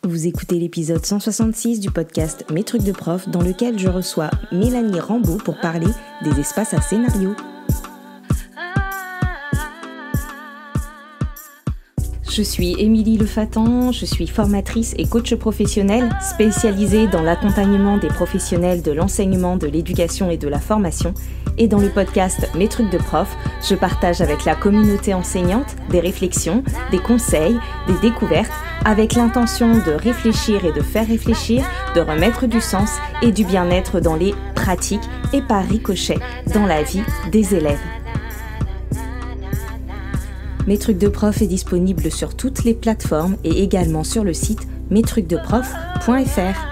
Vous écoutez l'épisode 166 du podcast Mes trucs de prof dans lequel je reçois Mélanie Rambaud pour parler des espaces à scénario. Je suis Émilie Lefatan, je suis formatrice et coach professionnelle spécialisée dans l'accompagnement des professionnels de l'enseignement, de l'éducation et de la formation. Et dans le podcast Mes trucs de prof, je partage avec la communauté enseignante des réflexions, des conseils, des découvertes, avec l'intention de réfléchir et de faire réfléchir, de remettre du sens et du bien-être dans les pratiques et par ricochet dans la vie des élèves. Mes trucs de prof est disponible sur toutes les plateformes et également sur le site mestrucsdeprof.fr.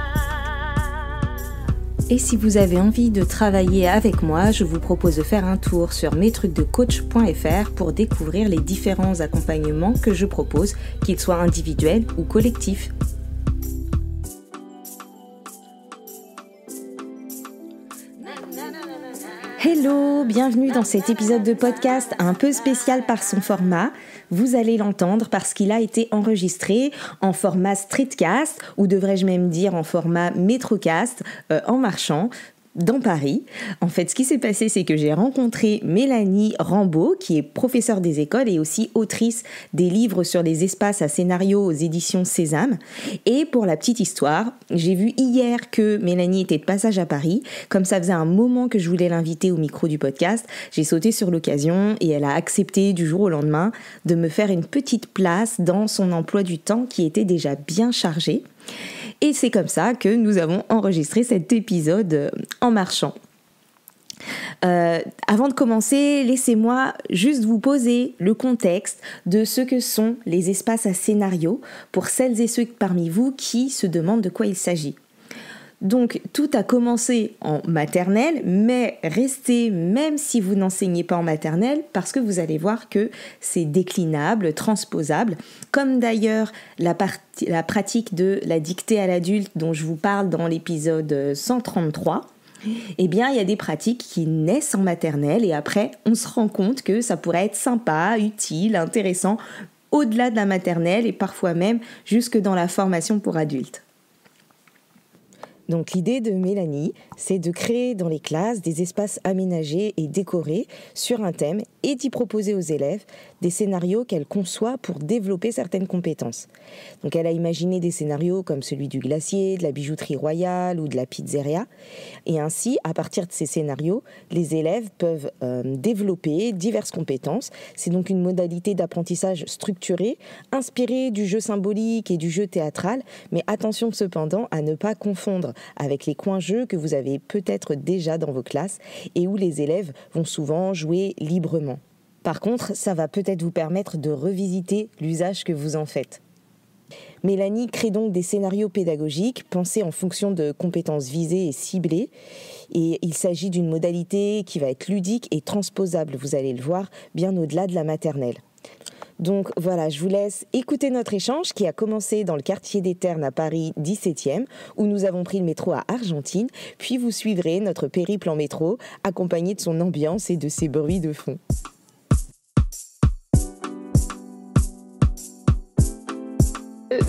Et si vous avez envie de travailler avec moi, je vous propose de faire un tour sur mestrucsdecoach.fr pour découvrir les différents accompagnements que je propose, qu'ils soient individuels ou collectifs. Hello, bienvenue dans cet épisode de podcast un peu spécial par son format. Vous allez l'entendre parce qu'il a été enregistré en format streetcast, ou devrais-je même dire en format métrocast, en marchant dans Paris. En fait, ce qui s'est passé, c'est que j'ai rencontré Mélanie Rambaud, qui est professeure des écoles et aussi autrice des livres sur les espaces à scénario aux éditions Sésame. Et pour la petite histoire, j'ai vu hier que Mélanie était de passage à Paris. Comme ça faisait un moment que je voulais l'inviter au micro du podcast, j'ai sauté sur l'occasion et elle a accepté du jour au lendemain de me faire une petite place dans son emploi du temps qui était déjà bien chargé. Et c'est comme ça que nous avons enregistré cet épisode en marchant. Avant de commencer, laissez-moi juste vous poser le contexte de ce que sont les espaces à scénario pour celles et ceux parmi vous qui se demandent de quoi il s'agit. Donc, tout a commencé en maternelle, mais restez même si vous n'enseignez pas en maternelle, parce que vous allez voir que c'est déclinable, transposable, comme d'ailleurs la pratique de la dictée à l'adulte dont je vous parle dans l'épisode 133. Eh bien, il y a des pratiques qui naissent en maternelle et après, on se rend compte que ça pourrait être sympa, utile, intéressant, au-delà de la maternelle et parfois même jusque dans la formation pour adultes. Donc l'idée de Mélanie, c'est de créer dans les classes des espaces aménagés et décorés sur un thème et d'y proposer aux élèves des scénarios qu'elle conçoit pour développer certaines compétences. Donc elle a imaginé des scénarios comme celui du glacier, de la bijouterie royale ou de la pizzeria. Et ainsi, à partir de ces scénarios, les élèves peuvent développer diverses compétences. C'est donc une modalité d'apprentissage structurée, inspirée du jeu symbolique et du jeu théâtral, mais attention cependant à ne pas confondre avec les coins-jeux que vous avez peut-être déjà dans vos classes et où les élèves vont souvent jouer librement. Par contre, ça va peut-être vous permettre de revisiter l'usage que vous en faites. Mélanie crée donc des scénarios pédagogiques pensés en fonction de compétences visées et ciblées. Et il s'agit d'une modalité qui va être ludique et transposable, vous allez le voir, bien au-delà de la maternelle. Donc voilà, je vous laisse écouter notre échange qui a commencé dans le quartier des Ternes à Paris 17e, où nous avons pris le métro à Argentine, puis vous suivrez notre périple en métro, accompagné de son ambiance et de ses bruits de fond.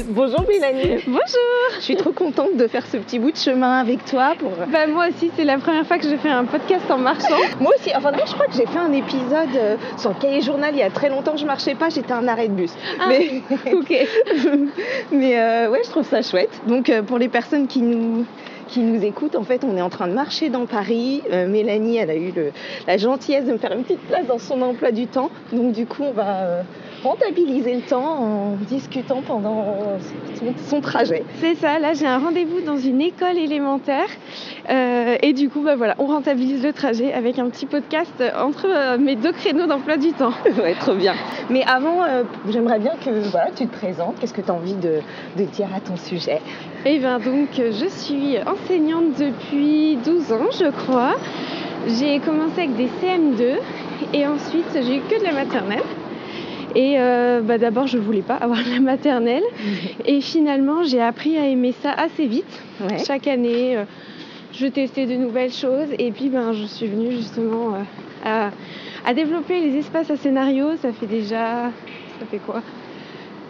Bonjour Mélanie. Bonjour. Je suis trop contente de faire ce petit bout de chemin avec toi. Moi aussi, c'est la première fois que je fais un podcast en marchant. Moi aussi, je crois que j'ai fait un épisode sur le cahier journal il y a très longtemps, je marchais pas, j'étais un arrêt de bus. Ok. Mais je trouve ça chouette. Donc pour les personnes qui nous écoutent, en fait, on est en train de marcher dans Paris. Mélanie, elle a eu la gentillesse de me faire une petite place dans son emploi du temps. Donc du coup, on va rentabiliser le temps en discutant pendant son trajet. C'est ça, là j'ai un rendez-vous dans une école élémentaire et du coup on rentabilise le trajet avec un petit podcast entre mes deux créneaux d'emploi du temps. Ouais, trop bien. Mais avant, j'aimerais bien que tu te présentes. Qu'est-ce que tu as envie de dire à ton sujet ? Eh bien donc je suis enseignante depuis 12 ans je crois. J'ai commencé avec des CM2 et ensuite j'ai eu que de la maternelle. Et d'abord je voulais pas avoir la maternelle et finalement j'ai appris à aimer ça assez vite. Ouais. Chaque année je testais de nouvelles choses et puis je suis venue justement à développer les espaces à scénario. Ça fait quoi ?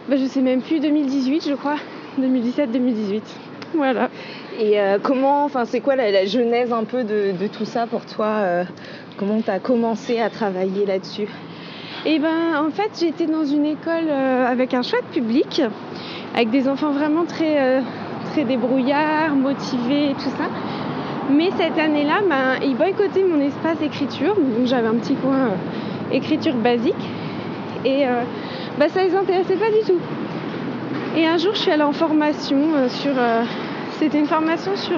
Je sais même plus, 2018 je crois. 2017-2018. Voilà. Et c'est quoi la genèse un peu de tout ça pour toi comment tu as commencé à travailler là-dessus? Et en fait, j'étais dans une école avec un chouette public, avec des enfants vraiment très, très débrouillards, motivés et tout ça. Mais cette année-là, ils boycottaient mon espace écriture. Donc j'avais un petit coin écriture basique. Et ça les intéressait pas du tout. Et un jour, je suis allée en formation c'était une formation sur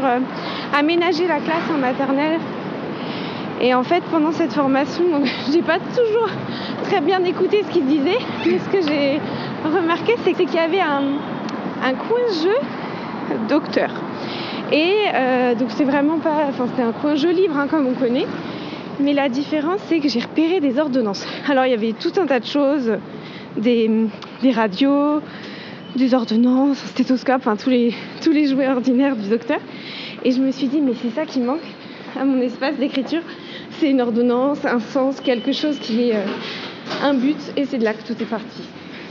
aménager la classe en maternelle. Et en fait, pendant cette formation, j'ai pas toujours très bien écouté ce qu'ils disaient. Mais ce que j'ai remarqué, c'est qu'il y avait un coin jeu docteur. Et donc c'est vraiment pas... c'était un coin jeu libre, comme on connaît. Mais la différence, c'est que j'ai repéré des ordonnances. Alors, il y avait tout un tas de choses, des radios, des ordonnances, un stéthoscope, tous les jouets ordinaires du docteur. Et je me suis dit, mais c'est ça qui manque à mon espace d'écriture. C'est une ordonnance, un sens, quelque chose qui est un but. Et c'est de là que tout est parti.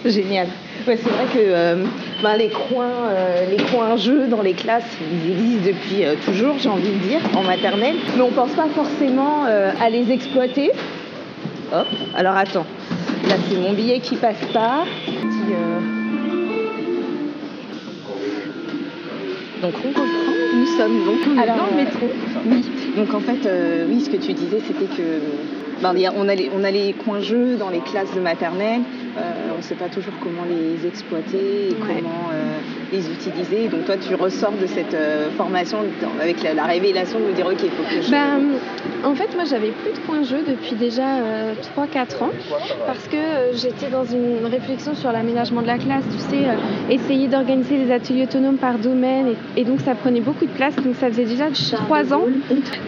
Génial. Ouais, c'est vrai que les coins jeux dans les classes, ils existent depuis toujours, j'ai envie de dire, en maternelle. Mais on pense pas forcément à les exploiter. Hop, alors attends. Là, c'est mon billet qui passe pas. Donc on reprend, nous sommes donc dans le métro. Oui, donc en fait, ce que tu disais, c'était que on a les coins jeux dans les classes de maternelle, on ne sait pas toujours comment les exploiter et comment les utiliser. Donc toi, tu ressors de cette formation avec la révélation de me dire, ok, il faut que je... En fait, moi, j'avais plus de coins jeux depuis déjà 3-4 ans parce que j'étais dans une réflexion sur l'aménagement de la classe, tu sais, essayer d'organiser les ateliers autonomes par domaine et donc ça prenait beaucoup de place. Donc ça faisait déjà 3 ans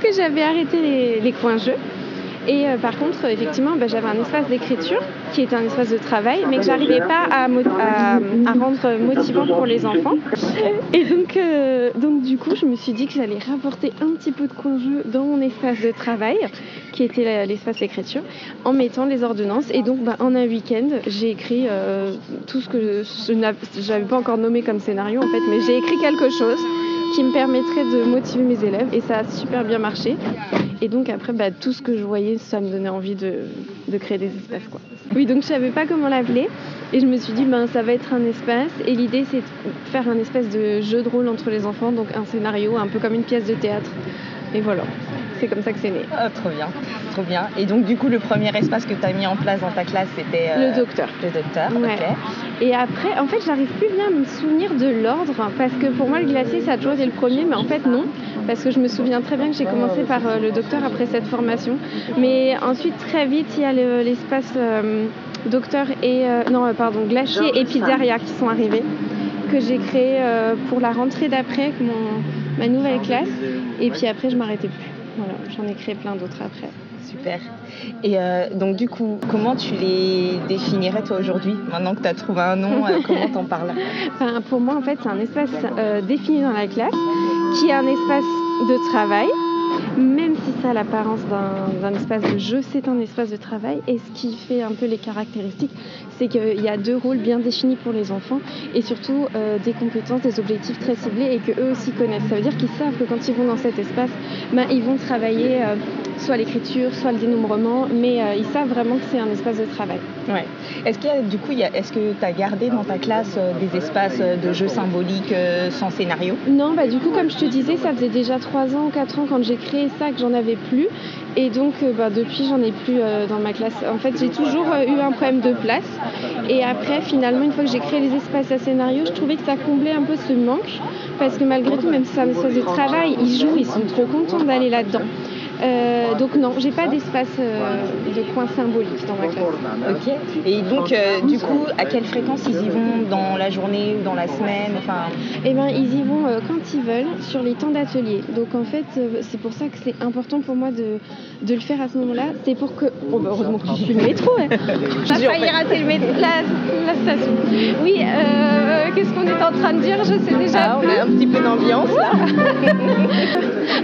que j'avais arrêté les coins jeux. Et par contre, effectivement, j'avais un espace d'écriture qui était un espace de travail, mais que j'arrivais pas à rendre motivant pour les enfants. Et donc du coup, je me suis dit que j'allais rapporter un petit peu de coin-jeu dans mon espace de travail, qui était l'espace d'écriture, en mettant les ordonnances. Et donc, en un week-end, j'ai écrit tout ce que je n'avais pas encore nommé comme scénario, en fait, mais j'ai écrit quelque chose qui me permettrait de motiver mes élèves, et ça a super bien marché. Et donc après, tout ce que je voyais, ça me donnait envie de créer des espaces, quoi. Oui, donc je savais pas comment l'appeler, et je me suis dit, ça va être un espace, et l'idée c'est de faire un espèce de jeu de rôle entre les enfants, donc un scénario, un peu comme une pièce de théâtre. Et voilà, c'est comme ça que c'est né. Ah, trop bien, trop bien. Et donc du coup, le premier espace que tu as mis en place dans ta classe, c'était... Le docteur. Le docteur, ouais. Ok. Et après, en fait, j'arrive plus bien à me souvenir de l'ordre, parce que pour moi, le glacier, ça a toujours été le premier, mais en fait, non. Parce que je me souviens très bien que j'ai commencé par le docteur après cette formation. Mais ensuite, très vite, il y a l'espace docteur et... glacier et pizzeria qui sont arrivés, que j'ai créé pour la rentrée d'après avec ma nouvelle classe. Et puis après, je m'arrêtais plus. Voilà, j'en ai créé plein d'autres après. Super. Et donc du coup, comment tu les définirais toi aujourd'hui? Maintenant que tu as trouvé un nom, comment t'en parles? Pour moi, en fait, c'est un espace défini dans la classe, qui est un espace de travail, même si ça a l'apparence d'un espace de jeu, c'est un espace de travail. Et ce qui fait un peu les caractéristiques, c'est qu'il y a 2 rôles bien définis pour les enfants et surtout des compétences, des objectifs très ciblés et qu'eux aussi connaissent. Ça veut dire qu'ils savent que quand ils vont dans cet espace, ils vont travailler soit l'écriture, soit le dénombrement, mais ils savent vraiment que c'est un espace de travail. Ouais. Est-ce que tu as gardé dans ta classe des espaces de jeux symboliques sans scénario? Non, du coup, comme je te disais, ça faisait déjà 3 ans ou 4 ans quand j'ai créé ça que j'en avais plus. Et donc, depuis, j'en ai plus dans ma classe. En fait, j'ai toujours eu un problème de place. Et après, finalement, une fois que j'ai créé les espaces à scénario, je trouvais que ça comblait un peu ce manque. Parce que malgré tout, même si c'est un espace de travail, ils jouent, ils sont trop contents d'aller là-dedans. Donc non, j'ai pas d'espace de coin symbolique dans ma classe. Ok. Et donc, du coup, à quelle fréquence ils y vont dans la journée ou dans la semaine? Ils y vont quand ils veulent, sur les temps d'atelier. Donc en fait, c'est pour ça que c'est important pour moi de le faire à ce moment-là. C'est pour que... heureusement que je suis le métro. J'ai failli rater le métro, la station. Oui, qu'est-ce qu'on est en train de dire? Je sais déjà plus. On a un petit peu d'ambiance là.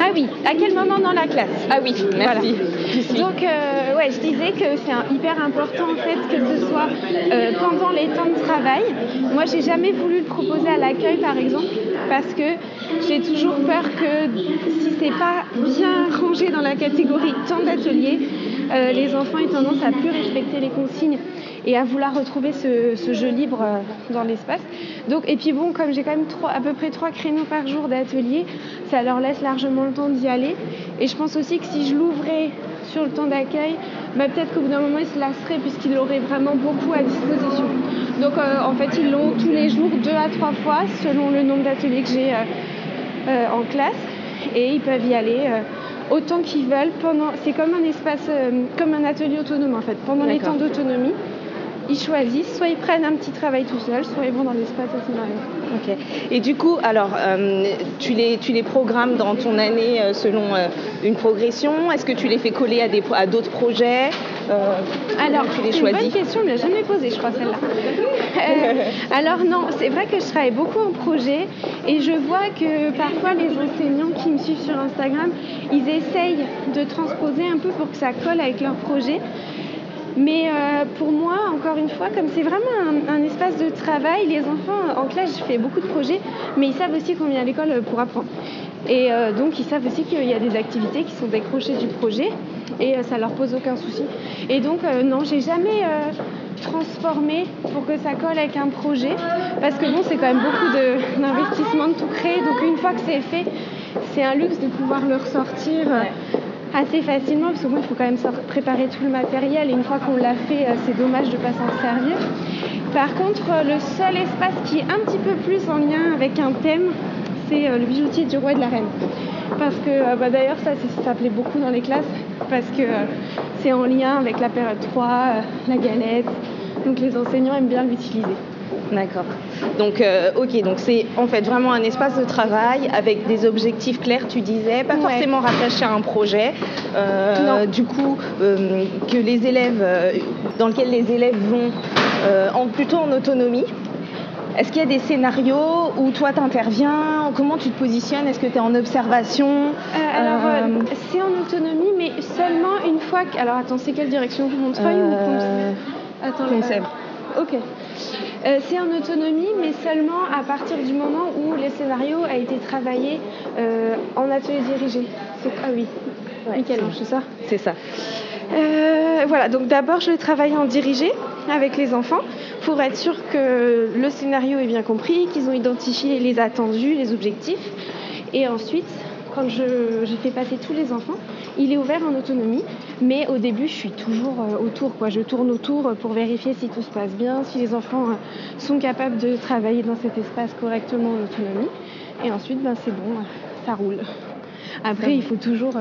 Ah oui, à quel moment dans la classe? Ah oui, merci. Voilà. Donc, ouais, je disais que c'est hyper important en fait que ce soit pendant les temps de travail. Moi, j'ai jamais voulu le proposer à l'accueil, par exemple, parce que j'ai toujours peur que si c'est pas bien rangé dans la catégorie temps d'atelier, les enfants aient tendance à plus respecter les consignes et à vouloir retrouver ce jeu libre dans l'espace. Donc, et puis bon, comme j'ai quand même à peu près 3 créneaux par jour d'atelier, ça leur laisse largement le temps d'y aller. Et je pense aussi que si je l'ouvrais sur le temps d'accueil, peut-être qu'au bout d'un moment, ils se lasseraient puisqu'ils auraient vraiment beaucoup à disposition. Donc en fait, ils l'ont tous les jours 2 à 3 fois selon le nombre d'ateliers que j'ai en classe. Et ils peuvent y aller autant qu'ils veulent. C'est comme un espace, comme un atelier autonome en fait. Pendant les temps d'autonomie, ils choisissent, soit ils prennent un petit travail tout seul, soit ils vont dans l'espace à scénario. Ok. Et du coup, alors, tu les programmes dans ton année selon une progression. Est-ce que tu les fais coller à d'autres projets Alors, tu les c'est choisis? une bonne question, on ne l'a jamais posée, je crois, celle-là. Alors non, c'est vrai que je travaille beaucoup en projet et je vois que parfois les enseignants qui me suivent sur Instagram, ils essayent de transposer un peu pour que ça colle avec leur projet. Mais pour moi, encore une fois, comme c'est vraiment un espace de travail, les enfants en classe, je fais beaucoup de projets, mais ils savent aussi qu'on vient à l'école pour apprendre. Et donc ils savent aussi qu'il y a des activités qui sont décrochées du projet et ça leur pose aucun souci. Et donc non, j'ai jamais transformé pour que ça colle avec un projet, parce que bon, c'est quand même beaucoup d'investissement de tout créer. Donc une fois que c'est fait, c'est un luxe de pouvoir le ressortir assez facilement, parce que bon, il faut quand même préparer tout le matériel et une fois qu'on l'a fait, c'est dommage de ne pas s'en servir. Par contre, le seul espace qui est un petit peu plus en lien avec un thème, c'est le bijoutier du roi et de la reine. Parce que d'ailleurs ça plaît beaucoup dans les classes, parce que c'est en lien avec la période 3, la galette, donc les enseignants aiment bien l'utiliser. D'accord. Donc, ok, donc c'est en fait vraiment un espace de travail avec des objectifs clairs, tu disais, pas forcément rattachés à un projet. Du coup, que les élèves, dans lequel les élèves vont plutôt en autonomie. Est-ce qu'il y a des scénarios où toi t'interviens? Comment tu te positionnes? Est-ce que tu es en observation? C'est en autonomie, mais seulement une fois que... Alors attends, c'est quelle direction? Montreuil ou Concept. Ok. C'est en autonomie, mais seulement à partir du moment où le scénario a été travaillé en atelier dirigé. Ah oui, Michel-Ange, c'est ça? C'est ça. Voilà, donc d'abord je vais travailler en dirigé avec les enfants pour être sûr que le scénario est bien compris, qu'ils ont identifié les attendus, les objectifs. Et ensuite, quand j'ai fait passer tous les enfants, il est ouvert en autonomie, mais au début je suis toujours autour, quoi. Je tourne autour pour vérifier si tout se passe bien, si les enfants sont capables de travailler dans cet espace correctement en autonomie. Et ensuite, c'est bon, ça roule. Après, il faut toujours...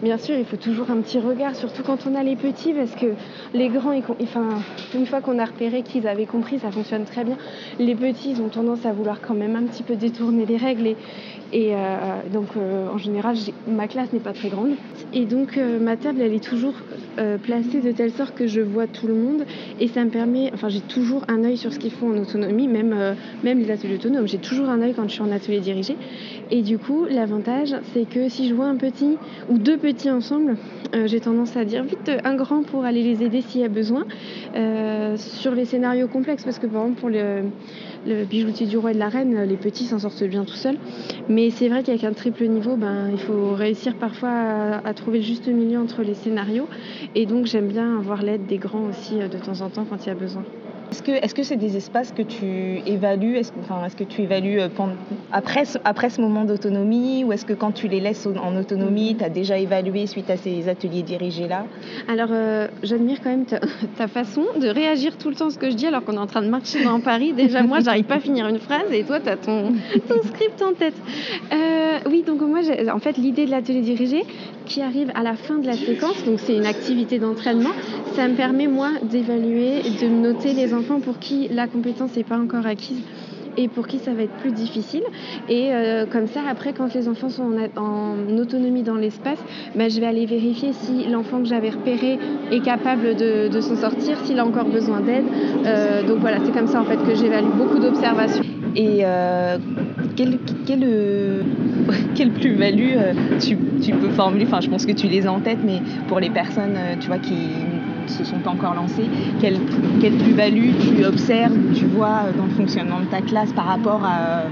Bien sûr, il faut toujours un petit regard, surtout quand on a les petits, parce que les grands, une fois qu'on a repéré qu'ils avaient compris, ça fonctionne très bien. Les petits, ils ont tendance à vouloir quand même un petit peu détourner les règles. Donc, en général, ma classe n'est pas très grande. Et donc, ma table, elle est toujours placée de telle sorte que je vois tout le monde. Et ça me permet... j'ai toujours un œil sur ce qu'ils font en autonomie, même les ateliers autonomes. J'ai toujours un œil quand je suis en atelier dirigé. Et du coup, l'avantage, c'est que si je vois un petit ou 2 petits ensemble, j'ai tendance à dire vite un grand pour aller les aider s'il y a besoin. Sur les scénarios complexes, parce que par exemple pour le bijoutier du roi et de la reine, les petits s'en sortent bien tout seuls. Mais c'est vrai qu'avec un triple niveau, il faut réussir parfois à trouver le juste milieu entre les scénarios. Et donc j'aime bien avoir l'aide des grands aussi de temps en temps quand il y a besoin. Est-ce que c'est des espaces que tu évalues? Est-ce que tu évalues après ce moment d'autonomie, ou est-ce que quand tu les laisses en autonomie, tu as déjà évalué suite à ces ateliers dirigés-là? Alors, j'admire quand même ta façon de réagir tout le temps à ce que je dis alors qu'on est en train de marcher dans Paris. Déjà, moi, j'arrive pas à finir une phrase et toi, tu as ton script en tête. Oui, donc moi, en fait, l'idée de l'atelier dirigé qui arrive à la fin de la séquence, donc c'est une activité d'entraînement, ça me permet, moi, d'évaluer et de noter les enfants pour qui la compétence n'est pas encore acquise et pour qui ça va être plus difficile. Et comme ça, après, quand les enfants sont en autonomie dans l'espace, je vais aller vérifier si l'enfant que j'avais repéré est capable de s'en sortir, s'il a encore besoin d'aide. Donc voilà, c'est comme ça en fait que j'évalue, beaucoup d'observations. Et quelle plus-value tu peux formuler, enfin je pense que tu les as en tête, mais pour les personnes tu vois qui ne se sont pas encore lancées, quelle plus-value tu observes, tu vois dans le fonctionnement de ta classe par rapport à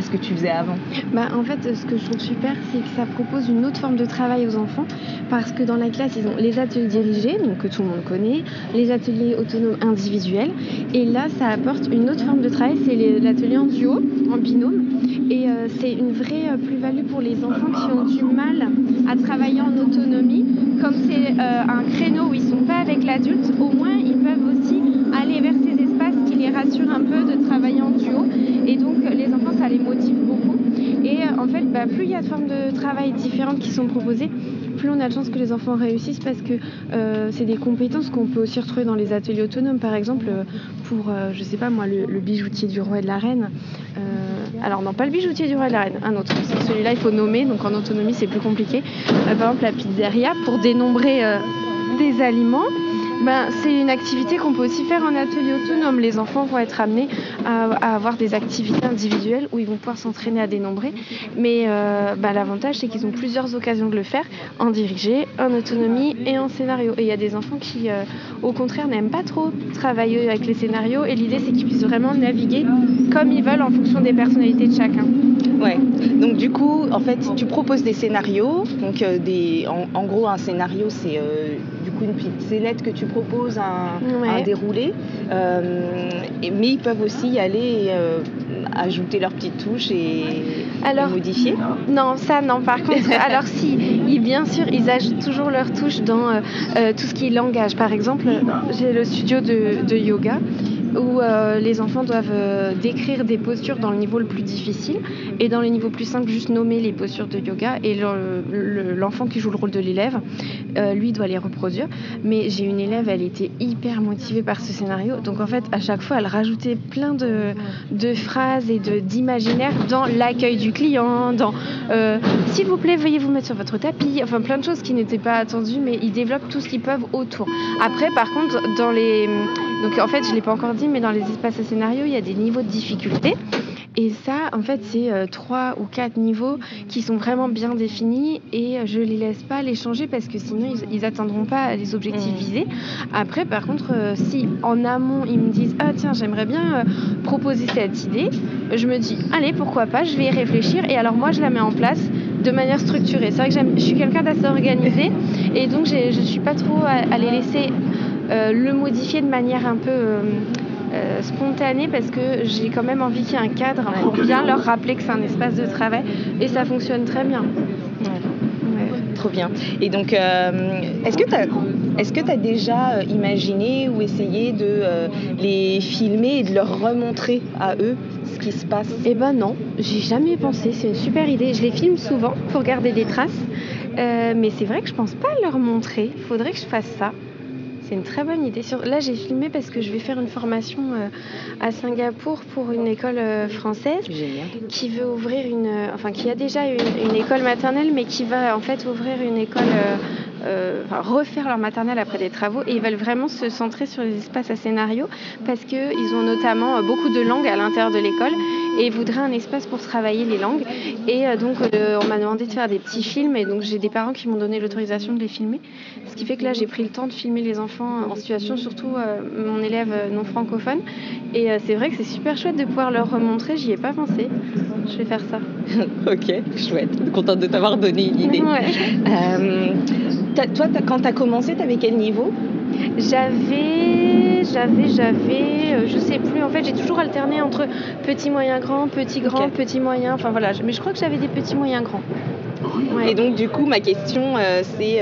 ce que tu faisais avant? En fait, ce que je trouve super, c'est que ça propose une autre forme de travail aux enfants, parce que dans la classe, ils ont les ateliers dirigés, donc que tout le monde connaît, les ateliers autonomes individuels, et là, ça apporte une autre forme de travail, c'est l'atelier en duo, en binôme, et c'est une vraie plus-value pour les enfants qui ont du mal à travailler en autonomie. Comme c'est un créneau où ils ne sont pas avec l'adulte, au moins ils peuvent aussi aller vers ces espaces qui les rassurent un peu de travailler en duo, et donc les enfants, ça les motive beaucoup. Et en fait, plus il y a de formes de travail différentes qui sont proposées, plus on a de chances que les enfants réussissent, parce que c'est des compétences qu'on peut aussi retrouver dans les ateliers autonomes. Par exemple, pour, je sais pas moi, le bijoutier du roi et de la reine. Alors non, pas le bijoutier du roi et de la reine, un autre. Celui-là, il faut nommer, donc en autonomie, c'est plus compliqué. Par exemple, la pizzeria, pour dénombrer des aliments. C'est une activité qu'on peut aussi faire en atelier autonome. Les enfants vont être amenés à avoir des activités individuelles où ils vont pouvoir s'entraîner à dénombrer. Mais l'avantage, c'est qu'ils ont plusieurs occasions de le faire, en dirigé, en autonomie et en scénario. Et il y a des enfants qui, au contraire, n'aiment pas trop travailler avec les scénarios. Et l'idée, c'est qu'ils puissent vraiment naviguer comme ils veulent en fonction des personnalités de chacun. Ouais. Donc du coup, en fait, tu proposes des scénarios. Donc en gros, un scénario, c'est du coup une petite sellette que tu proposes à dérouler. Mais ils peuvent aussi y aller ajouter leurs petites touches et modifier. Non, ça non. Par contre, alors si, bien sûr, ils ajoutent toujours leurs touches dans tout ce qui est langage. Par exemple, j'ai le studio de yoga, où les enfants doivent décrire des postures dans le niveau le plus difficile, et dans les niveaux plus simples, juste nommer les postures de yoga, et l'enfant qui joue le rôle de l'élève, lui doit les reproduire. Mais j'ai une élève, elle était hyper motivée par ce scénario, donc en fait à chaque fois elle rajoutait plein de phrases et d'imaginaire dans l'accueil du client, dans s'il vous plaît veuillez vous mettre sur votre tapis, enfin plein de choses qui n'étaient pas attendues, mais ils développent tout ce qu'ils peuvent autour. Après par contre donc en fait je l'ai pas encore dit, mais dans les espaces à scénario il y a des niveaux de difficulté. Et ça, en fait, c'est 3 ou 4 niveaux qui sont vraiment bien définis, et je les laisse pas les changer parce que sinon ils atteindront pas les objectifs visés. Après, par contre, si en amont ils me disent ah tiens j'aimerais bien proposer cette idée, je me dis allez pourquoi pas, je vais y réfléchir, et alors moi je la mets en place de manière structurée. C'est vrai que je suis quelqu'un d'assez organisé, et donc je suis pas trop à les laisser le modifier de manière un peu spontanée, parce que j'ai quand même envie qu'il y ait un cadre pour bien leur rappeler que c'est un espace de travail, et ça fonctionne très bien. Trop bien. Et donc, est-ce que tu as déjà imaginé ou essayé de les filmer et de leur remontrer à eux ce qui se passe? Non, j'ai jamais pensé. C'est une super idée. Je les filme souvent pour garder des traces, mais c'est vrai que je pense pas leur montrer. Il faudrait que je fasse ça. C'est une très bonne idée. Là, j'ai filmé parce que je vais faire une formation à Singapour pour une école française. Génial. Qui veut ouvrir qui a déjà une école maternelle, mais qui va en fait ouvrir une école, refaire leur maternelle après des travaux, et ils veulent vraiment se centrer sur les espaces à scénario, parce qu'ils ont notamment beaucoup de langues à l'intérieur de l'école, et ils voudraient un espace pour travailler les langues. Et donc on m'a demandé de faire des petits films, et donc j'ai des parents qui m'ont donné l'autorisation de les filmer, ce qui fait que là j'ai pris le temps de filmer les enfants en situation, surtout mon élève non francophone, et c'est vrai que c'est super chouette de pouvoir leur remontrer. J'y ai pas pensé, je vais faire ça. Ok, chouette, contente de t'avoir donné une idée. Toi, quand tu as commencé, tu avais quel niveau? J'avais, je sais plus, en fait j'ai toujours alterné entre petit, moyen, grand, petit, grand, petit, moyen, enfin voilà, mais je crois que j'avais des petits, moyens, grands. Ouais. Et donc du coup ma question c'est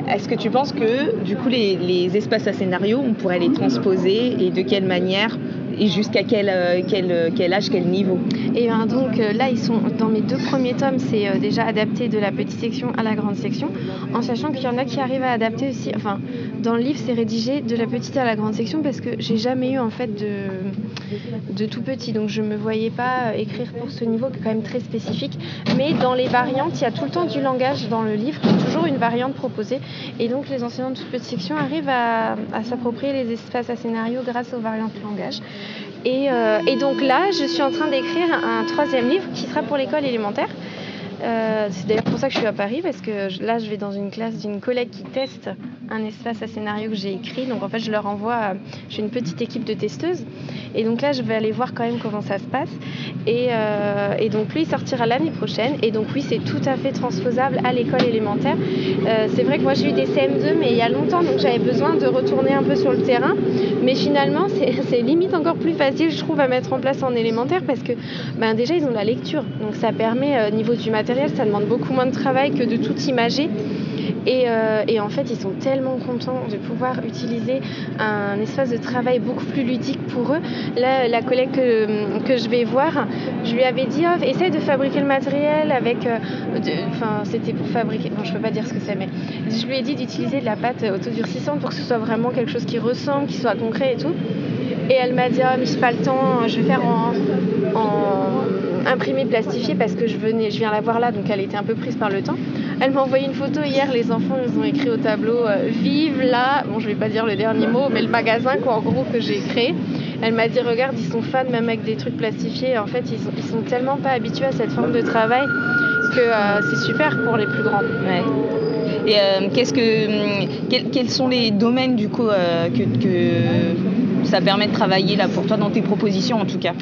est-ce que tu penses que du coup les espaces à scénario on pourrait les transposer, et de quelle manière, et jusqu'à quel âge, quel niveau? Et donc là ils sont dans mes 2 premiers tomes, c'est déjà adapté de la petite section à la grande section, en sachant qu'il y en a qui arrivent à adapter aussi, enfin dans le livre c'est rédigé de la petite à la grande section, parce que j'ai jamais eu en fait de tout petit, donc je me voyais pas écrire pour ce niveau qui est quand même très spécifique. Mais dans les variantes, il y a tout le temps du langage dans le livre, il y a toujours une variante proposée, et donc les enseignants de toute petite section arrivent à s'approprier les espaces à scénario grâce aux variantes langage. Et donc là, je suis en train d'écrire un 3e livre qui sera pour l'école élémentaire. C'est d'ailleurs pour ça que je suis à Paris, parce que là je vais dans une classe d'une collègue qui teste un espace à scénario que j'ai écrit. Donc en fait je leur envoie, j'ai une petite équipe de testeuses, et donc là je vais aller voir quand même comment ça se passe, et donc lui il sortira l'année prochaine, et donc oui c'est tout à fait transposable à l'école élémentaire. C'est vrai que moi j'ai eu des CM2 mais il y a longtemps, donc j'avais besoin de retourner un peu sur le terrain, mais finalement c'est limite encore plus facile je trouve à mettre en place en élémentaire, parce que déjà ils ont la lecture, donc ça permet niveau du matériel, ça demande beaucoup moins de travail que de tout imager. Et en fait, ils sont tellement contents de pouvoir utiliser un espace de travail beaucoup plus ludique pour eux. Là, la collègue que je vais voir, je lui avais dit essaye de fabriquer le matériel avec... c'était pour fabriquer... Bon, je peux pas dire ce que c'est, mais je lui ai dit d'utiliser de la pâte autodurcissante pour que ce soit vraiment quelque chose qui ressemble, qui soit concret et tout. Et elle m'a dit mais j'ai pas le temps, je vais faire en imprimé plastifié parce que je viens la voir là, donc elle était un peu prise par le temps. Elle m'a envoyé une photo hier, les enfants ils ont écrit au tableau vive là, bon je vais pas dire le dernier mot, mais le magasin quoi en gros que j'ai créé. Elle m'a dit regarde, ils sont fans même avec des trucs plastifiés, en fait ils sont tellement pas habitués à cette forme de travail que c'est super pour les plus grands. Ouais. Et quels sont les domaines du coup que ça permet de travailler là pour toi dans tes propositions en tout cas?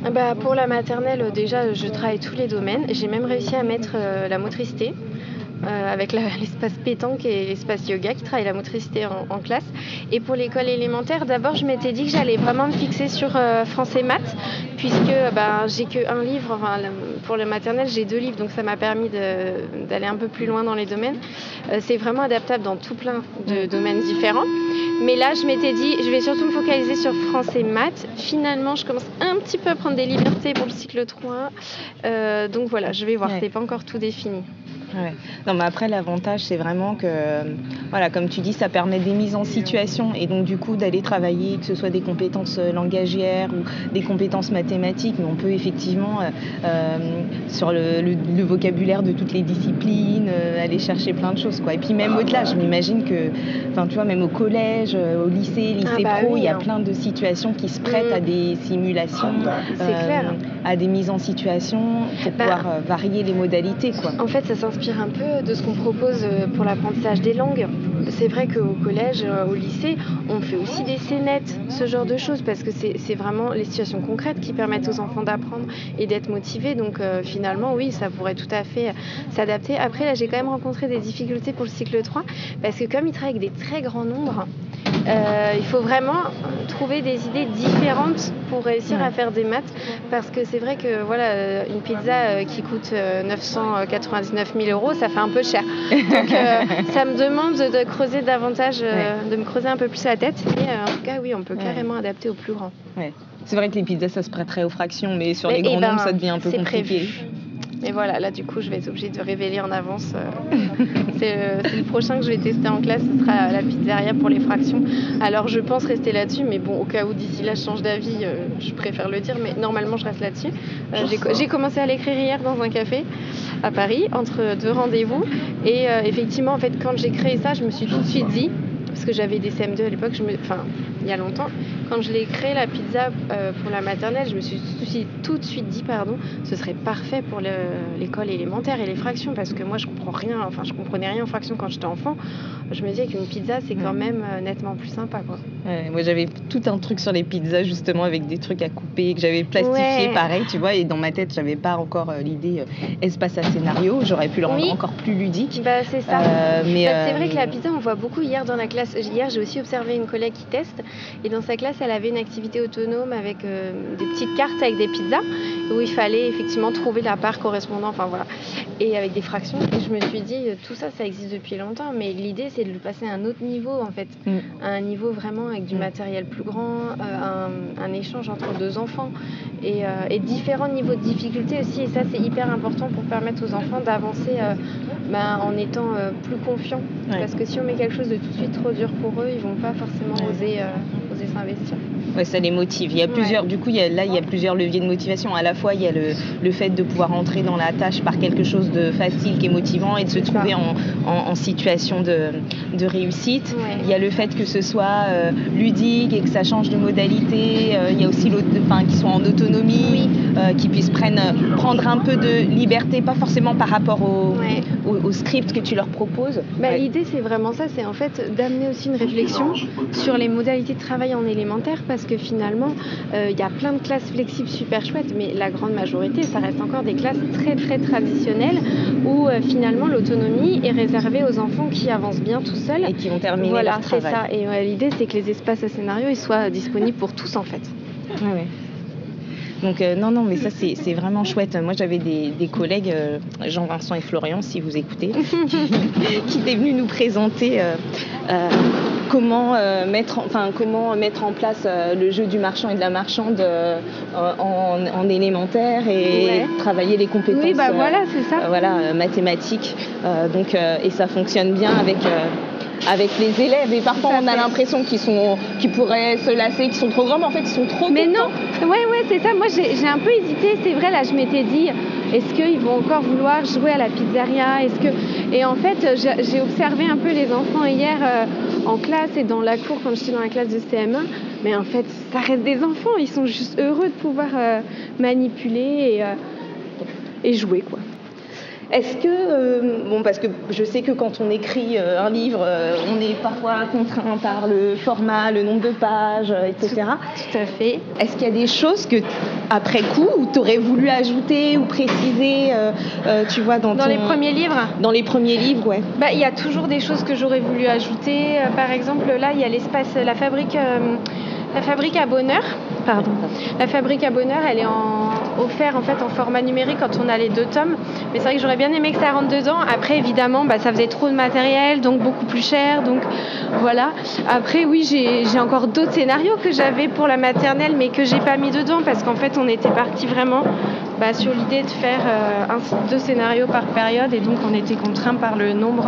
Pour la maternelle déjà je travaille tous les domaines, j'ai même réussi à mettre la motricité avec l'espace pétanque et l'espace yoga qui travaille la motricité en classe. Et pour l'école élémentaire, d'abord je m'étais dit que j'allais vraiment me fixer sur français maths, puisque j'ai qu'un livre, pour le maternelle j'ai 2 livres, donc ça m'a permis d'aller un peu plus loin dans les domaines. C'est vraiment adaptable dans tout plein de domaines différents. Mais là, je m'étais dit, je vais surtout me focaliser sur français maths. Finalement, je commence un petit peu à prendre des libertés pour le cycle 3. Donc voilà, je vais voir, c'est pas encore tout défini. Ouais. Non, mais après, l'avantage, c'est vraiment que, voilà, comme tu dis, ça permet des mises en situation et donc du coup d'aller travailler, que ce soit des compétences langagières ou des compétences mathématiques, mais on peut effectivement, sur le vocabulaire de toutes les disciplines, aller chercher plein de choses, quoi. Et puis même au-delà, je m'imagine que, tu vois, même au collège, au lycée pro, il y a plein de situations qui se prêtent à des simulations, à des mises en situation pour pouvoir varier les modalités, quoi. En fait, ça s'inspire un peu de ce qu'on propose pour l'apprentissage des langues. C'est vrai qu'au collège, au lycée, on fait aussi des scénettes, ce genre de choses, parce que c'est vraiment les situations concrètes qui permettent aux enfants d'apprendre et d'être motivés. Donc finalement, oui, ça pourrait tout à fait s'adapter. Après, là, j'ai quand même rencontré des difficultés pour le cycle 3, parce que comme ils travaillent avec des très grands nombres, il faut vraiment trouver des idées différentes pour réussir à faire des maths, parce que c'est vrai que voilà, une pizza qui coûte 999 000 €, ça fait un peu cher. Donc ça me demande de creuser davantage, de me creuser un peu plus la tête. Mais en tout cas, oui, on peut carrément adapter aux plus grands. Ouais. C'est vrai que les pizzas, ça se prêterait aux fractions, mais sur les grands nombres, ça devient un peu compliqué. Prévu. Et voilà, là du coup je vais être obligée de révéler en avance. C'est le prochain que je vais tester en classe, ce sera la pizzeria pour les fractions. Alors je pense rester là-dessus, mais bon, au cas où d'ici là je change d'avis, je préfère le dire, mais normalement je reste là-dessus. J'ai commencé à l'écrire hier dans un café à Paris, entre 2 rendez-vous. Et effectivement, en fait, quand j'ai créé ça, je me suis tout de suite dit, parce que j'avais des CM2 à l'époque, il y a longtemps, quand je l'ai créé la pizza pour la maternelle, je me suis tout de suite dit, ce serait parfait pour l'école élémentaire et les fractions, parce que moi je comprenais rien en fractions quand j'étais enfant. Je me disais qu'une pizza c'est quand même nettement plus sympa, quoi. Moi j'avais tout un truc sur les pizzas justement avec des trucs à couper que j'avais plastifié pareil, tu vois, et dans ma tête j'avais pas encore l'idée espace à scénario, j'aurais pu le rendre encore plus ludique. C'est ça. C'est vrai que la pizza on voit beaucoup hier dans la classe. Hier j'ai aussi observé une collègue qui teste, et dans sa classe elle avait une activité autonome avec des petites cartes avec des pizzas où il fallait effectivement trouver la part correspondant, et avec des fractions. Et je me suis dit, tout ça existe depuis longtemps, mais l'idée c'est de le passer à un autre niveau en fait, à un niveau vraiment avec du matériel plus grand, un échange entre 2 enfants et différents niveaux de difficulté aussi, et ça c'est hyper important pour permettre aux enfants d'avancer en étant plus confiants, parce que si on met quelque chose de tout de suite trop dur pour eux, ils vont pas forcément oser s'investir. Ouais, ça les motive. Il y a plusieurs, du coup, il y a plusieurs leviers de motivation. À la fois, il y a le fait de pouvoir entrer dans la tâche par quelque chose de facile, qui est motivant, et de se trouver en situation de réussite. Ouais. Il y a le fait que ce soit ludique et que ça change de modalité. Il y a aussi qu'ils soient en autonomie, qu'ils puissent prendre un peu de liberté, pas forcément par rapport au script que tu leur proposes. L'idée, c'est vraiment ça, c'est en fait d'amener aussi une réflexion sur les modalités de travail en élémentaire, parce que finalement, il y a plein de classes flexibles super chouettes, mais la grande majorité, ça reste encore des classes très très traditionnelles où finalement l'autonomie est réservée aux enfants qui avancent bien tout seuls. Et qui vont terminer leur travail. Voilà, c'est ça. Et l'idée, c'est que les espaces à scénario, ils soient disponibles pour tous en fait. Ouais. Donc non, mais ça c'est vraiment chouette. Moi j'avais des collègues, Jean-Vincent et Florian, si vous écoutez, qui étaient venus nous présenter comment mettre en place le jeu du marchand et de la marchande en élémentaire et travailler les compétences. Oui, voilà, c'est ça. Mathématiques. Et ça fonctionne bien avec les élèves, et parfois on a l'impression qu'ils pourraient se lasser, qu'ils sont trop grands, mais en fait ils sont trop Mais contents. Non, ouais, c'est ça. Moi j'ai un peu hésité, c'est vrai, là je m'étais dit, est-ce qu'ils vont encore vouloir jouer à la pizzeria, et en fait j'ai observé un peu les enfants hier en classe et dans la cour quand j'étais dans la classe de CM1, mais en fait ça reste des enfants, ils sont juste heureux de pouvoir manipuler et jouer, quoi. Est-ce que, parce que je sais que quand on écrit un livre, on est parfois contraint par le format, le nombre de pages, etc. Tout à fait. Est-ce qu'il y a des choses que, après coup, tu aurais voulu ajouter ou préciser, tu vois, dans les premiers livres? Dans les premiers livres, ouais. Il y a toujours des choses que j'aurais voulu ajouter. Par exemple, là, il y a l'espace, la fabrique à bonheur. Pardon. La fabrique à bonheur, elle est offerte en fait en format numérique quand on a les 2 tomes. Mais c'est vrai que j'aurais bien aimé que ça rentre dedans. Après, évidemment, ça faisait trop de matériel, donc beaucoup plus cher. Donc voilà. Après, oui, j'ai encore d'autres scénarios que j'avais pour la maternelle, mais que j'ai pas mis dedans parce qu'en fait, on était parti vraiment sur l'idée de faire 2 scénarios par période, et donc on était contraint par le nombre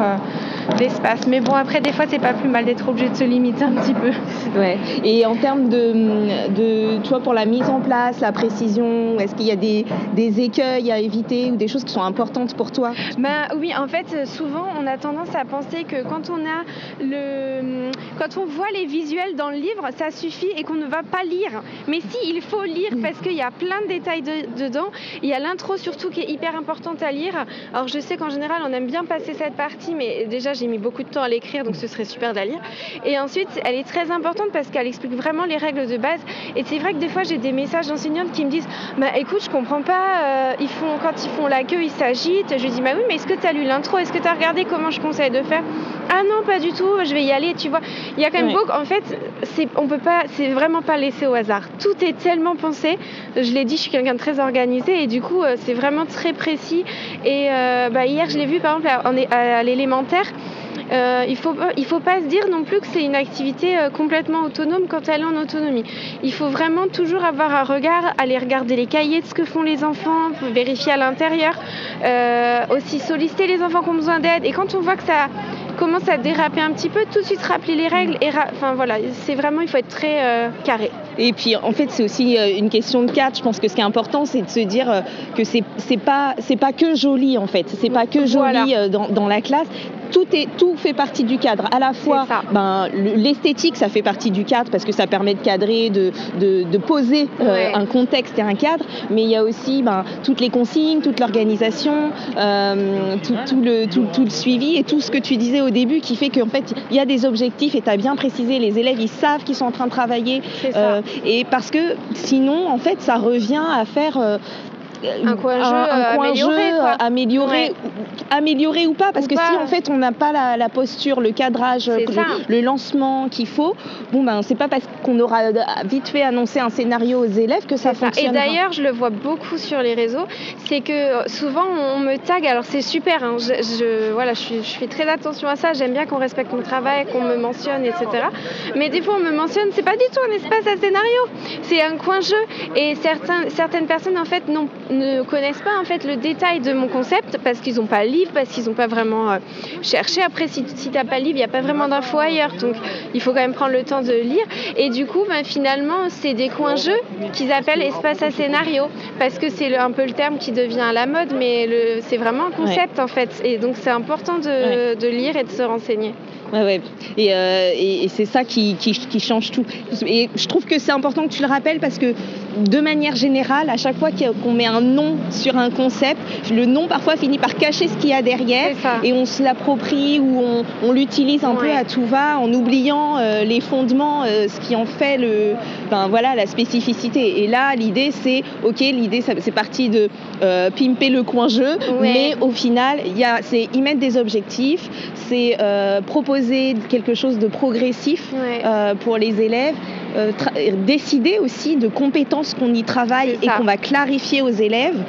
d'espaces. Mais bon, après, des fois, c'est pas plus mal d'être obligé de se limiter un petit peu. Ouais. Et en termes de toi, pour la mise en place, la précision, est-ce qu'il y a des écueils à éviter ou des choses qui sont importantes pour toi? Oui, en fait, souvent, on a tendance à penser que quand on voit les visuels dans le livre, ça suffit et qu'on ne va pas lire. Mais si, il faut lire parce qu'il y a plein de détails dedans. Il y a l'intro surtout qui est hyper importante à lire. Alors je sais qu'en général, on aime bien passer cette partie, mais déjà, j'ai mis beaucoup de temps à l'écrire, donc ce serait super de la lire. Et ensuite, elle est très importante parce qu'elle explique vraiment les règles de base. Et c'est vrai que des fois, j'ai des messages d'enseignantes qui me disent écoute, je comprends pas, quand ils font la queue, ils s'agitent. Je dis oui, mais est-ce que tu as lu l'intro? Est-ce que tu as regardé comment je conseille de faire? Ah non, pas du tout, je vais y aller, tu vois. Il y a quand même beaucoup, en fait, c'est vraiment pas laissé au hasard. Tout est tellement pensé. Je l'ai dit, je suis quelqu'un de très organisé et du coup, c'est vraiment très précis. Et hier, je l'ai vu par exemple à l'élémentaire. Il faut pas se dire non plus que c'est une activité complètement autonome quand elle est en autonomie. Il faut vraiment toujours avoir un regard, aller regarder les cahiers de ce que font les enfants, vérifier à l'intérieur, aussi solliciter les enfants qui ont besoin d'aide. Et quand on voit que ça commence à déraper un petit peu, tout de suite rappeler les règles. C'est vraiment, il faut être très carré. Et puis en fait c'est aussi une question de cadre. Je pense que ce qui est important c'est de se dire que c'est pas que joli en fait. C'est pas que joli dans la classe. Tout fait partie du cadre. À la fois, l'esthétique, ça fait partie du cadre parce que ça permet de cadrer, de poser un contexte et un cadre. Mais il y a aussi toutes les consignes, toute l'organisation, tout le suivi et tout ce que tu disais au début qui fait qu'en fait, il y a des objectifs et tu as bien précisé, les élèves, ils savent qu'ils sont en train de travailler. Et parce que sinon, en fait, ça revient à faire... un coin jeu amélioré ou pas, parce que si en fait on n'a pas la posture, le cadrage, le lancement qu'il faut, c'est pas parce qu'on aura vite fait annoncer un scénario aux élèves que ça fonctionne. Et d'ailleurs je le vois beaucoup sur les réseaux, c'est que souvent on me tag, alors c'est super, hein, je fais très attention à ça, j'aime bien qu'on respecte mon travail, qu'on me mentionne, etc. Mais des fois on me mentionne, c'est pas du tout un espace à scénario, c'est un coin jeu, et certaines personnes en fait ne connaissent pas en fait le détail de mon concept parce qu'ils n'ont pas le livre, parce qu'ils n'ont pas vraiment cherché. Après, si tu n'as pas le livre, il n'y a pas vraiment d'infos ailleurs, donc il faut quand même prendre le temps de lire. Et du coup, finalement, c'est des coins-jeux qu'ils appellent espace à scénario parce que c'est un peu le terme qui devient à la mode, mais c'est vraiment un concept en fait. Et donc, c'est important de lire et de se renseigner. Ouais. Et c'est ça qui change tout. Et je trouve que c'est important que tu le rappelles parce que de manière générale, à chaque fois qu'on met un nom sur un concept, le nom parfois finit par cacher ce qu'il y a derrière et on se l'approprie ou on l'utilise un peu à tout va en oubliant les fondements, ce qui en fait la spécificité. Et là, l'idée c'est c'est parti de pimper le coin jeu, mais au final, c'est y mettre des objectifs, c'est proposer quelque chose de progressif pour les élèves, décider aussi de compétences qu'on y travaille et qu'on va clarifier aux élèves.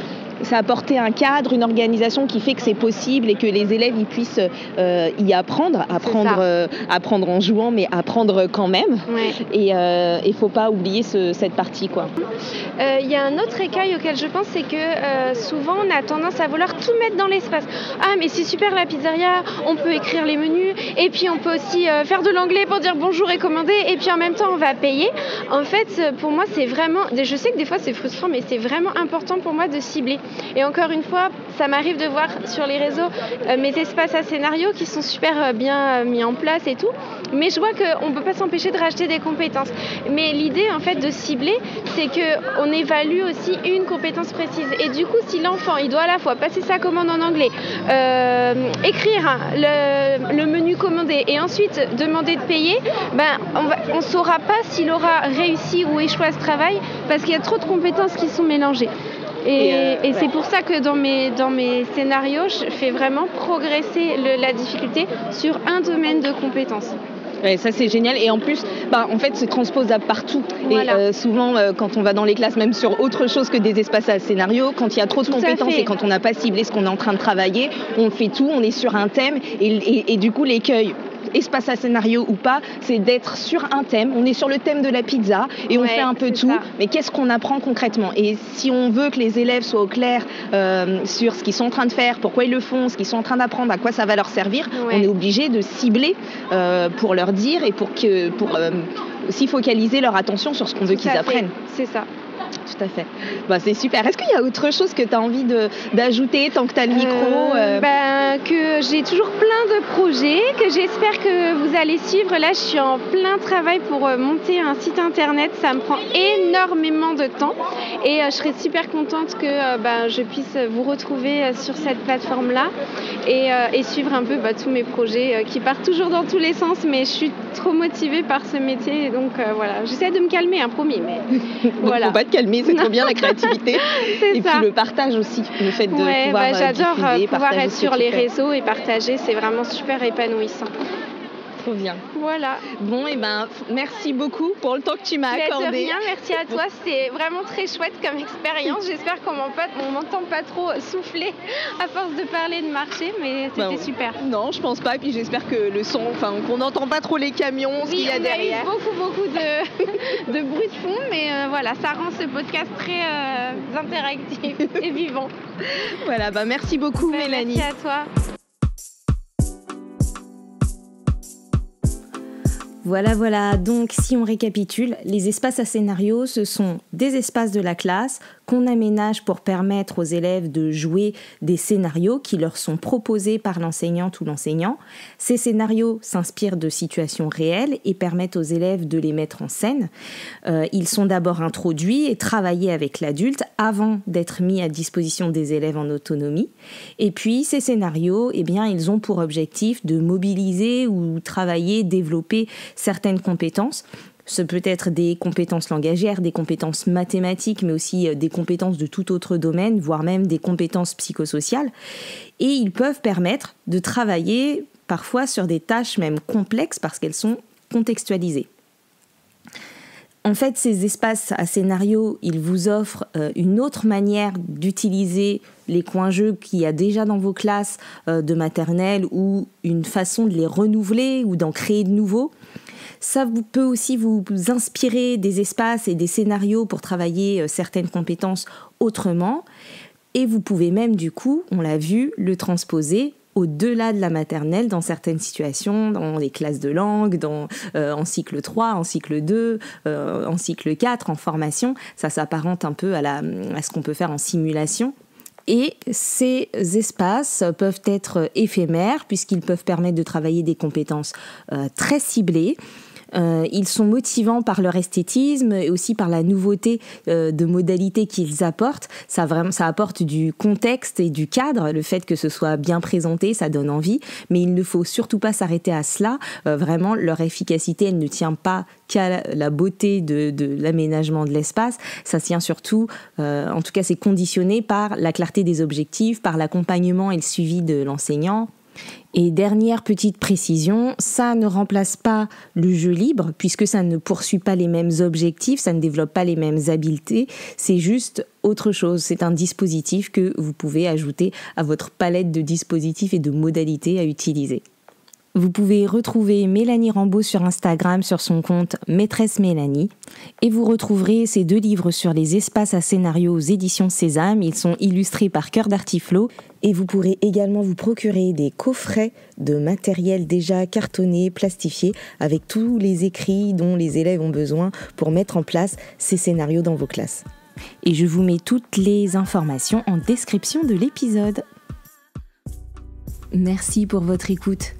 Ça apporter un cadre, une organisation qui fait que c'est possible et que les élèves ils puissent y apprendre en jouant, mais apprendre quand même. Et il faut pas oublier cette partie, quoi. Il y a un autre écueil auquel je pense, c'est que souvent on a tendance à vouloir tout mettre dans l'espace. Ah mais c'est super la pizzeria, on peut écrire les menus et puis on peut aussi faire de l'anglais pour dire bonjour et commander et puis en même temps on va payer. En fait pour moi c'est vraiment, je sais que des fois c'est frustrant mais c'est vraiment important pour moi de cibler. Et encore une fois, ça m'arrive de voir sur les réseaux mes espaces à scénario qui sont super bien mis en place et tout. Mais je vois qu'on ne peut pas s'empêcher de racheter des compétences. Mais l'idée en fait de cibler, c'est qu'on évalue aussi une compétence précise. Et du coup, si l'enfant il doit à la fois passer sa commande en anglais, écrire le menu commandé et ensuite demander de payer, on ne saura pas s'il aura réussi ou échoué à ce travail parce qu'il y a trop de compétences qui sont mélangées. Et c'est pour ça que dans mes scénarios, je fais vraiment progresser la difficulté sur un domaine de compétences. Ouais, ça c'est génial et en plus en fait c'est transposable partout et souvent quand on va dans les classes même sur autre chose que des espaces à scénario, quand il y a trop de compétences et quand on n'a pas ciblé ce qu'on est en train de travailler, on fait tout, on est sur un thème et du coup l'écueil espace à scénario ou pas, c'est d'être sur un thème, on est sur le thème de la pizza et on fait un peu tout, mais qu'est-ce qu'on apprend concrètement? Et si on veut que les élèves soient au clair sur ce qu'ils sont en train de faire, pourquoi ils le font, ce qu'ils sont en train d'apprendre, à quoi ça va leur servir, on est obligé de cibler pour leur dire et pour aussi focaliser leur attention sur ce qu'on veut qu'ils apprennent. C'est ça. Tout à fait. C'est super. Est-ce qu'il y a autre chose que tu as envie d'ajouter tant que tu as le micro Que j'ai toujours plein de projets, que j'espère que vous allez suivre. Là, je suis en plein travail pour monter un site internet. Ça me prend énormément de temps et je serais super contente que je puisse vous retrouver sur cette plateforme-là et suivre un peu tous mes projets qui partent toujours dans tous les sens, mais je suis trop motivée par ce métier et donc voilà. J'essaie de me calmer, promis, mais voilà. Faut pas te calmer, c'est trop bien la créativité et puis le partage aussi, le fait de pouvoir j'adore pouvoir être sur les réseaux réseaux et partager, c'est vraiment super épanouissant. Trop bien. Voilà. Bon, merci beaucoup pour le temps que tu m'as accordé. De rien, merci à toi. C'était vraiment très chouette comme expérience. J'espère qu'on m'entend pas trop souffler à force de parler de marché, mais c'était super. Non, je pense pas. Et puis j'espère que le son, qu'on n'entend pas trop les camions, ce qu'il y a derrière. Oui, on a eu beaucoup de bruit de fond, mais voilà, ça rend ce podcast très interactif et vivant. Voilà, merci beaucoup, Mélanie. Merci à toi. Voilà, donc si on récapitule, les espaces à scénario, ce sont des espaces de la classe qu'on aménage pour permettre aux élèves de jouer des scénarios qui leur sont proposés par l'enseignante ou l'enseignant. Ces scénarios s'inspirent de situations réelles et permettent aux élèves de les mettre en scène. Ils sont d'abord introduits et travaillés avec l'adulte avant d'être mis à disposition des élèves en autonomie. Et puis ces scénarios, ils ont pour objectif de mobiliser ou travailler, développer certaines compétences. Ce peut être des compétences langagières, des compétences mathématiques, mais aussi des compétences de tout autre domaine, voire même des compétences psychosociales. Et ils peuvent permettre de travailler parfois sur des tâches même complexes parce qu'elles sont contextualisées. En fait, ces espaces à scénario, ils vous offrent une autre manière d'utiliser les coins-jeux qu'il y a déjà dans vos classes de maternelle ou une façon de les renouveler ou d'en créer de nouveaux. Ça peut aussi vous inspirer des espaces et des scénarios pour travailler certaines compétences autrement. Et vous pouvez même, du coup, on l'a vu, le transposer au-delà de la maternelle dans certaines situations, dans les classes de langue, en cycle 3, en cycle 2, en cycle 4, en formation. Ça s'apparente un peu à ce qu'on peut faire en simulation. Et ces espaces peuvent être éphémères puisqu'ils peuvent permettre de travailler des compétences très ciblées. Ils sont motivants par leur esthétisme et aussi par la nouveauté de modalités qu'ils apportent. Ça apporte du contexte et du cadre. Le fait que ce soit bien présenté, ça donne envie. Mais il ne faut surtout pas s'arrêter à cela. Vraiment, leur efficacité, elle ne tient pas qu'à la beauté de l'aménagement de l'espace. Ça tient surtout, en tout cas, c'est conditionné par la clarté des objectifs, par l'accompagnement et le suivi de l'enseignant. Et dernière petite précision, ça ne remplace pas le jeu libre puisque ça ne poursuit pas les mêmes objectifs, ça ne développe pas les mêmes habiletés, c'est juste autre chose, c'est un dispositif que vous pouvez ajouter à votre palette de dispositifs et de modalités à utiliser. Vous pouvez retrouver Mélanie Rambaud sur Instagram sur son compte Maîtresse Mélanie et vous retrouverez ces 2 livres sur les espaces à scénario aux éditions Sésame. Ils sont illustrés par Cœur d'Artiflo et vous pourrez également vous procurer des coffrets de matériel déjà cartonné, plastifié avec tous les écrits dont les élèves ont besoin pour mettre en place ces scénarios dans vos classes. Et je vous mets toutes les informations en description de l'épisode. Merci pour votre écoute.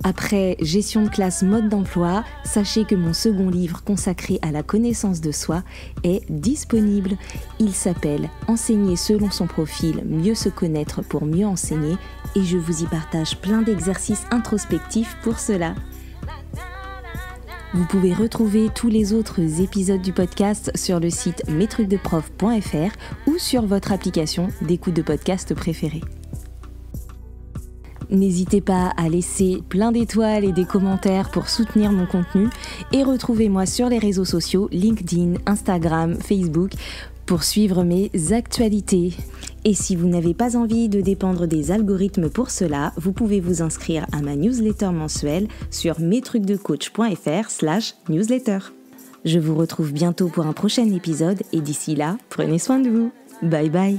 Après Gestion de classe, mode d'emploi, sachez que mon second livre consacré à la connaissance de soi est disponible. Il s'appelle « Enseigner selon son profil, mieux se connaître pour mieux enseigner » et je vous y partage plein d'exercices introspectifs pour cela. Vous pouvez retrouver tous les autres épisodes du podcast sur le site mestrucsdeprof.fr ou sur votre application d'écoute de podcast préférée. N'hésitez pas à laisser plein d'étoiles et des commentaires pour soutenir mon contenu et retrouvez-moi sur les réseaux sociaux LinkedIn, Instagram, Facebook pour suivre mes actualités. Et si vous n'avez pas envie de dépendre des algorithmes pour cela, vous pouvez vous inscrire à ma newsletter mensuelle sur mestrucsdecoach.fr/newsletter. Je vous retrouve bientôt pour un prochain épisode et d'ici là, prenez soin de vous. Bye bye.